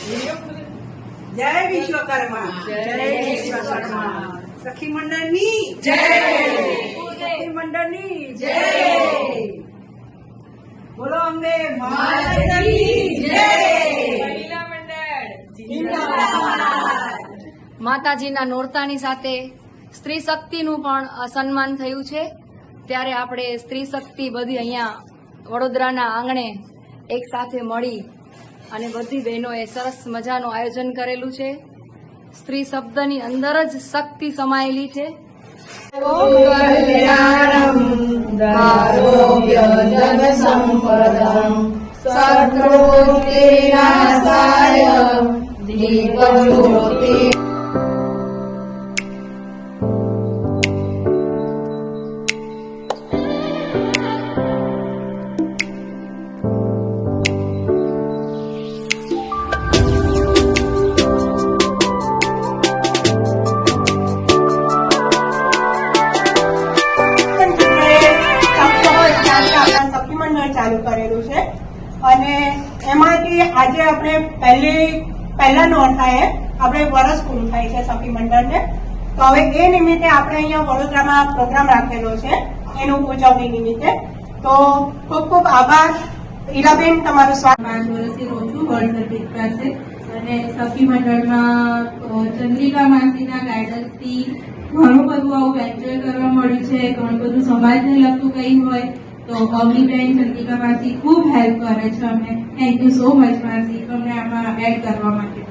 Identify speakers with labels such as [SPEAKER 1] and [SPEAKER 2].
[SPEAKER 1] જય વિશ્વકર્મા. જય વિશ્વકર્મા. સખી મંડળની જય. સખી મંડળની જય. બોલો અંબે માતાની જય. મહિલા મંડળ જિંદાબાદ.
[SPEAKER 2] માતાજીના નોરતાની સાથે સ્ત્રી શક્તિનું પણ સન્માન થયું છે. ત્યારે આપણે સ્ત્રી શક્તિ બધી અહીંયા વડોદરાના આંગણે એક સાથે મળી અને બધી બહેનોએ સરસ મજાનું આયોજન કરેલું છે. સ્ત્રી શબ્દની અંદર જ શક્તિ સમાયેલી છે.
[SPEAKER 3] ચાલુ કરેલું છે અને એમાંથી આજે આપણે પહેલા નોરતાએ આપણે વર્ષ પૂરું થાય છે સખી મંડળને. તો હવે એ નિમિત્તે આપણે અહીંયા વડોદરામાં પ્રોગ્રામ રાખેલો છે એનું ઉજવણી નિમિત્તે. તો ખૂબ ખૂબ આભાર. ઈરાબેન, તમારું સ્વાગત.
[SPEAKER 4] 5 વર્ષથી રહું છું વડસર પાસે અને સખી મંડળમાં ચંદ્રિકા માસીના ગાઈડન્સથી ઘણું બધું આવું એન્જોય કરવા મળ્યું છે. ઘણું બધું સમાજને લગતું કંઈ હોય તો અવનીબેન, ચંદ્રિકા માસી ખૂબ હેલ્પ કરે છે અમને. થેન્ક યુ સો મચ માસી, અમને આમાં એડ કરવા માટે.